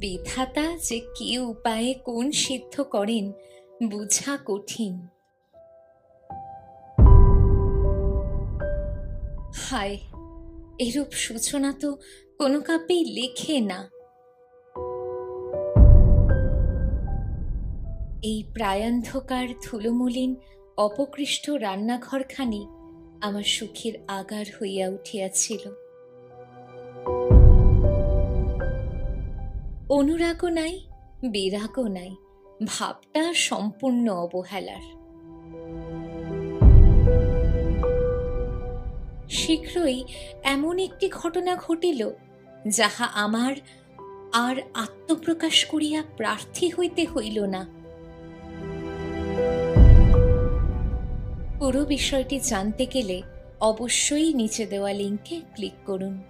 বিধাতা যে কি উপায়ে কোন সিদ্ধ করেন বুঝা কঠিন। হায়, এরূপ সূচনা তো কোনো কাব্যেই লেখে না। এই প্রায়ান্ধকার ধুলোমলিন অপকৃষ্ট রান্নাঘরখানি আমার সুখের আগার হইয়া উঠিয়াছিল। অনুরাগও নাই, বিরাগও নাই, ভাবটা সম্পূর্ণ অবহেলার। শীঘ্রই এমন একটি ঘটনা ঘটিল, যাহা আমার আর আত্মপ্রকাশ করিয়া প্রার্থী হইতে হইল না। পুরো বিষয়টি জানতে গেলে অবশ্যই নিচে দেওয়া লিঙ্কে ক্লিক করুন।